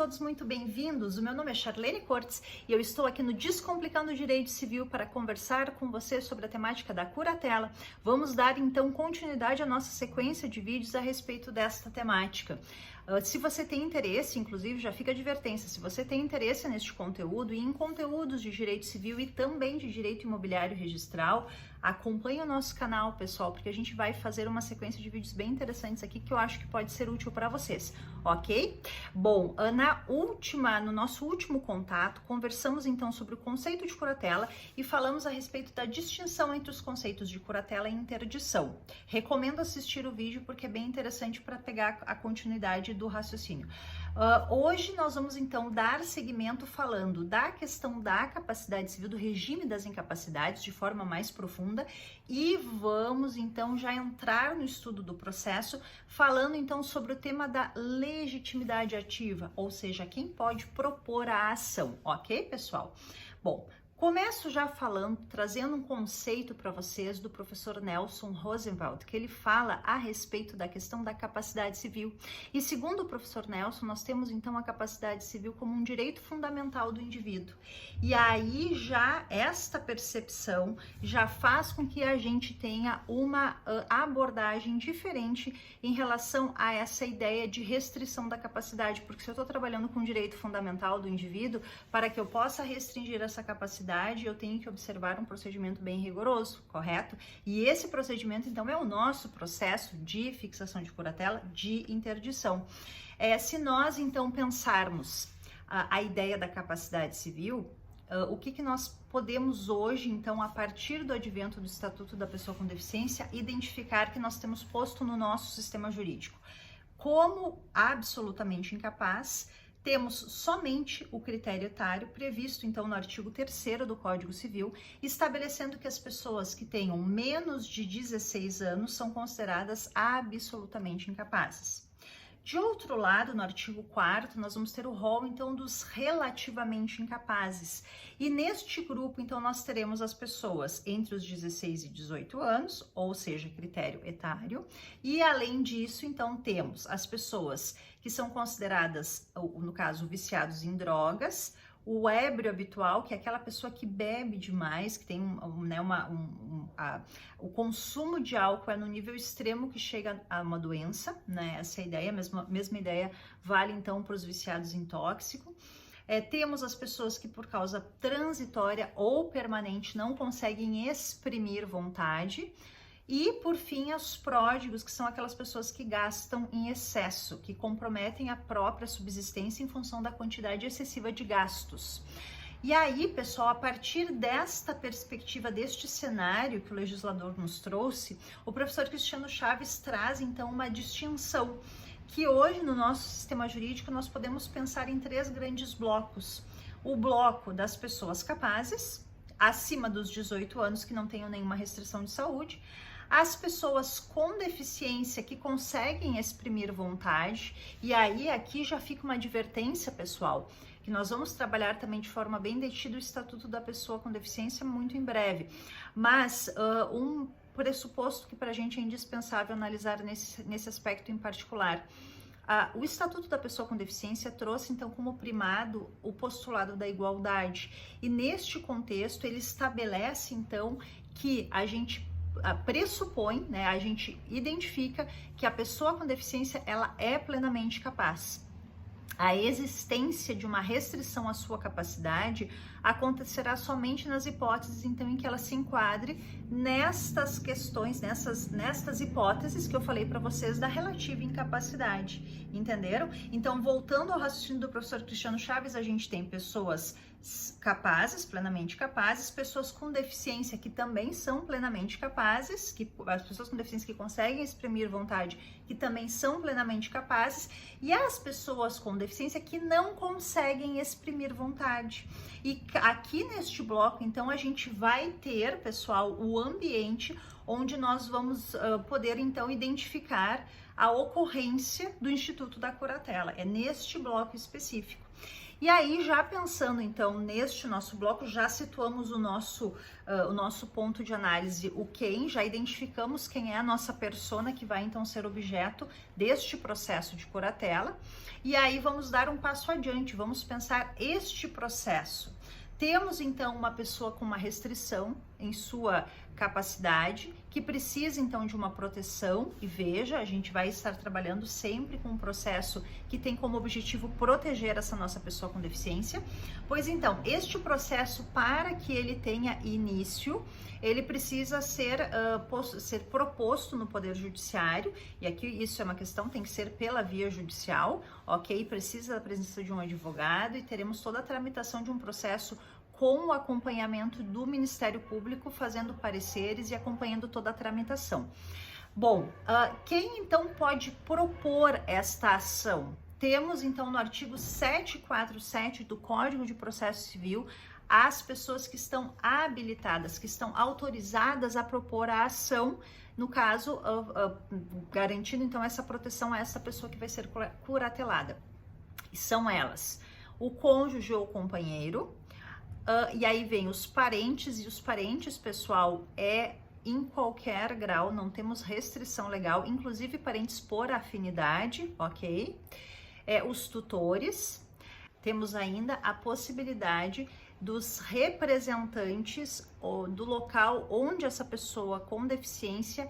todos muito bem-vindos. O meu nome é Charlene Cortes e eu estou aqui no Descomplicando o Direito Civil para conversar com você sobre a temática da curatela. Vamos dar então continuidade à nossa sequência de vídeos a respeito desta temática. Se você tem interesse, inclusive já fica a advertência, se você tem interesse neste conteúdo e em conteúdos de direito civil e também de direito imobiliário registral, acompanhe o nosso canal, pessoal, porque a gente vai fazer uma sequência de vídeos bem interessantes aqui que eu acho que pode ser útil para vocês, ok? Bom, no nosso último contato, conversamos então sobre o conceito de curatela e falamos a respeito da distinção entre os conceitos de curatela e interdição. Recomendo assistir o vídeo porque é bem interessante para pegar a continuidade do raciocínio. Hoje nós vamos então dar seguimento falando da questão da capacidade civil, do regime das incapacidades de forma mais profunda e vamos então já entrar no estudo do processo falando então sobre o tema da legitimidade ativa, ou seja, quem pode propor a ação, ok, pessoal? Bom, começo já trazendo um conceito para vocês do professor Nelson Rosenwald, que ele fala a respeito da questão da capacidade civil. E segundo o professor Nelson, nós temos então a capacidade civil como um direito fundamental do indivíduo. E aí já esta percepção já faz com que a gente tenha uma abordagem diferente em relação a essa ideia de restrição da capacidade, porque se eu estou trabalhando com o direito fundamental do indivíduo, para que eu possa restringir essa capacidade, eu tenho que observar um procedimento bem rigoroso, correto? E esse procedimento, então, é o nosso processo de fixação de curatela, de interdição. Se nós, então, pensarmos a ideia da capacidade civil, o que nós podemos hoje, então, a partir do advento do Estatuto da Pessoa com Deficiência, identificar que nós temos posto no nosso sistema jurídico? Como absolutamente incapaz, temos somente o critério etário previsto, então, no artigo 3º do Código Civil, estabelecendo que as pessoas que tenham menos de 16 anos são consideradas absolutamente incapazes. De outro lado, no artigo 4º, nós vamos ter o rol, então, dos relativamente incapazes. E neste grupo, então, nós teremos as pessoas entre os 16 e 18 anos, ou seja, critério etário. E, além disso, então, temos as pessoas que são consideradas, no caso, viciados em drogas, o ébrio habitual, que é aquela pessoa que bebe demais, que tem o consumo de álcool é no nível extremo que chega a uma doença, né? Essa é a ideia, a mesma ideia vale então para os viciados em tóxico. Temos as pessoas que por causa transitória ou permanente não conseguem exprimir vontade. E, por fim, os pródigos, que são aquelas pessoas que gastam em excesso, que comprometem a própria subsistência em função da quantidade excessiva de gastos. E aí, pessoal, a partir desta perspectiva, deste cenário que o legislador nos trouxe, o professor Cristiano Chaves traz, então, uma distinção que hoje, no nosso sistema jurídico, nós podemos pensar em 3 grandes blocos. O bloco das pessoas capazes, acima dos 18 anos, que não tenham nenhuma restrição de saúde, as pessoas com deficiência que conseguem exprimir vontade, e aí aqui já fica uma advertência, pessoal, que nós vamos trabalhar também de forma bem detida o Estatuto da Pessoa com Deficiência muito em breve, mas um pressuposto que para a gente é indispensável analisar nesse aspecto em particular. O Estatuto da Pessoa com Deficiência trouxe, então, como primado o postulado da igualdade, e neste contexto ele estabelece, então, que a gente pressupõe, né, a gente identifica que a pessoa com deficiência, ela é plenamente capaz. A existência de uma restrição à sua capacidade acontecerá somente nas hipóteses, então, em que ela se enquadre nestas questões, nestas hipóteses que eu falei para vocês da relativa incapacidade, entenderam? Então, voltando ao raciocínio do professor Cristiano Chaves, a gente tem pessoas capazes, plenamente capazes, pessoas com deficiência que também são plenamente capazes, as pessoas com deficiência que conseguem exprimir vontade, que também são plenamente capazes, e as pessoas com deficiência que não conseguem exprimir vontade. E aqui neste bloco, então, a gente vai ter, pessoal, o ambiente onde nós vamos poder, então, identificar a ocorrência do Instituto da Curatela. É neste bloco específico. E aí, já pensando então neste nosso bloco, já situamos o nosso ponto de análise, o quem, já identificamos quem é a nossa persona que vai então ser objeto deste processo de curatela. E aí vamos dar um passo adiante, vamos pensar este processo. Temos então uma pessoa com uma restrição em sua capacidade, que precisa então de uma proteção, e veja, a gente vai estar trabalhando sempre com um processo que tem como objetivo proteger essa nossa pessoa com deficiência. Pois então, este processo, para que ele tenha início, ele precisa ser proposto no Poder Judiciário, e aqui isso é uma questão, tem que ser pela via judicial, ok? Precisa da presença de um advogado e teremos toda a tramitação de um processo com o acompanhamento do Ministério Público, fazendo pareceres e acompanhando toda a tramitação. Bom, quem então pode propor esta ação? Temos então no artigo 747 do Código de Processo Civil as pessoas que estão habilitadas, que estão autorizadas a propor a ação, no caso, garantindo então essa proteção a essa pessoa que vai ser curatelada. E são elas: o cônjuge ou companheiro, e aí vem os parentes, e os parentes, pessoal, é em qualquer grau, não temos restrição legal, inclusive parentes por afinidade, ok? Os tutores, temos ainda a possibilidade dos representantes do local onde essa pessoa com deficiência,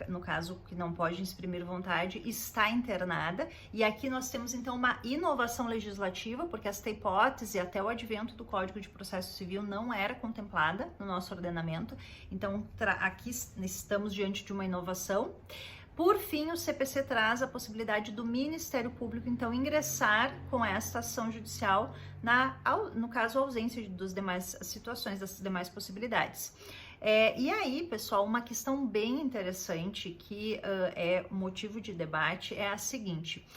no caso que não pode exprimir vontade, está internada. E aqui nós temos então uma inovação legislativa, porque esta hipótese, até o advento do Código de Processo Civil, não era contemplada no nosso ordenamento. Então aqui estamos diante de uma inovação. Por fim, o CPC traz a possibilidade do Ministério Público, então, ingressar com esta ação judicial, no caso, a ausência das demais situações, das demais possibilidades. E aí, pessoal, uma questão bem interessante que é motivo de debate é a seguinte: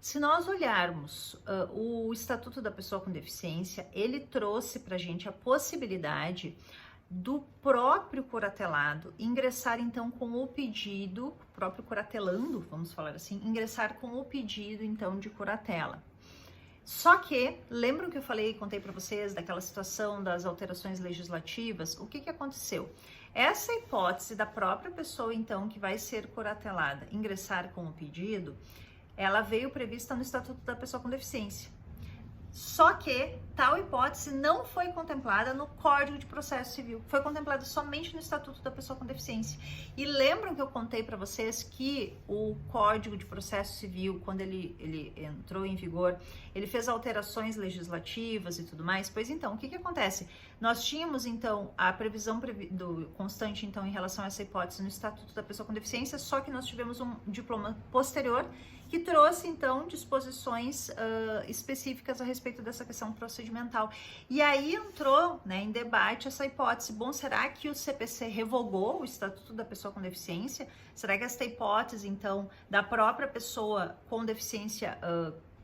se nós olharmos o Estatuto da Pessoa com Deficiência, ele trouxe para a gente a possibilidade do próprio curatelado ingressar então com o pedido, próprio curatelando, vamos falar assim, ingressar com o pedido então de curatela. Só que, lembram que eu contei para vocês daquela situação das alterações legislativas? O que aconteceu? Essa hipótese da própria pessoa então que vai ser curatelada ingressar com o pedido, ela veio prevista no Estatuto da Pessoa com Deficiência. Só que tal hipótese não foi contemplada no Código de Processo Civil, foi contemplada somente no Estatuto da Pessoa com Deficiência. E lembram que eu contei para vocês que o Código de Processo Civil, quando ele entrou em vigor, ele fez alterações legislativas e tudo mais? Pois então, o que acontece? Nós tínhamos então a previsão constante então em relação a essa hipótese no Estatuto da Pessoa com Deficiência, só que nós tivemos um diploma posterior que trouxe então disposições específicas a respeito dessa questão procedimental. E aí entrou, né, em debate essa hipótese: bom, será que o CPC revogou o Estatuto da Pessoa com Deficiência? Será que esta hipótese então da própria pessoa com deficiência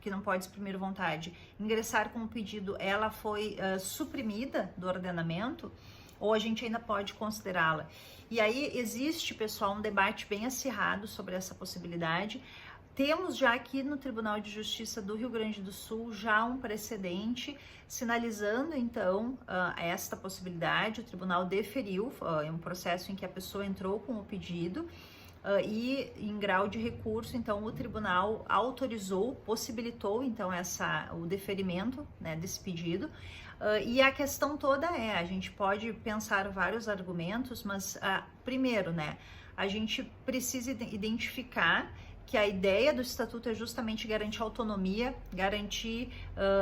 que não pode exprimir vontade ingressar com o pedido, ela foi suprimida do ordenamento? Ou a gente ainda pode considerá-la? E aí existe, pessoal, um debate bem acirrado sobre essa possibilidade. Temos já aqui no Tribunal de Justiça do Rio Grande do Sul já um precedente sinalizando então esta possibilidade. O tribunal deferiu, é um processo em que a pessoa entrou com o pedido e em grau de recurso, então o tribunal autorizou, possibilitou então o deferimento, né, desse pedido. E a questão toda a gente pode pensar vários argumentos, mas primeiro, né, a gente precisa identificar que a ideia do Estatuto é justamente garantir autonomia, garantir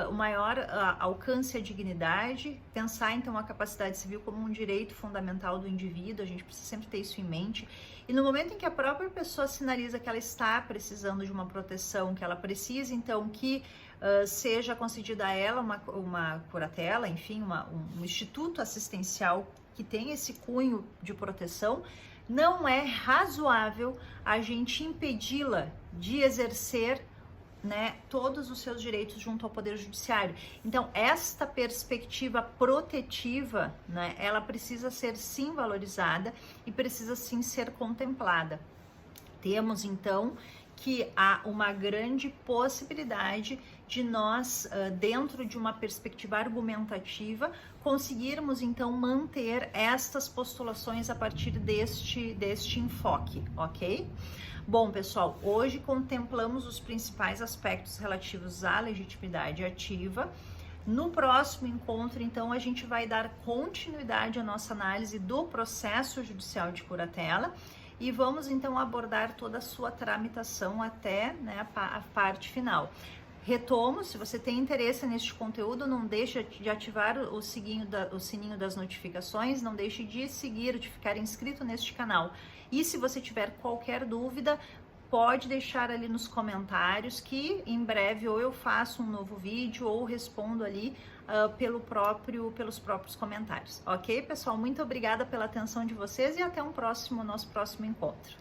o maior alcance à dignidade, pensar então a capacidade civil como um direito fundamental do indivíduo. A gente precisa sempre ter isso em mente. E no momento em que a própria pessoa sinaliza que ela está precisando de uma proteção, que ela precisa então que seja concedida a ela uma curatela, enfim, um instituto assistencial que tem esse cunho de proteção, não é razoável a gente impedi-la de exercer, né, todos os seus direitos junto ao Poder Judiciário. Então, esta perspectiva protetiva, né, ela precisa ser sim valorizada e precisa sim ser contemplada. Temos, então, que há uma grande possibilidade de nós, dentro de uma perspectiva argumentativa, conseguirmos então manter estas postulações a partir deste enfoque, ok? Bom, pessoal, hoje contemplamos os principais aspectos relativos à legitimidade ativa. No próximo encontro, então, a gente vai dar continuidade à nossa análise do processo judicial de curatela e vamos então abordar toda a sua tramitação até, né, a parte final. Retomo, se você tem interesse neste conteúdo, não deixe de ativar o sininho das notificações, não deixe de seguir, de ficar inscrito neste canal. E se você tiver qualquer dúvida, pode deixar ali nos comentários que em breve ou eu faço um novo vídeo ou respondo ali pelos próprios comentários. Ok, pessoal? Muito obrigada pela atenção de vocês e até nosso próximo encontro.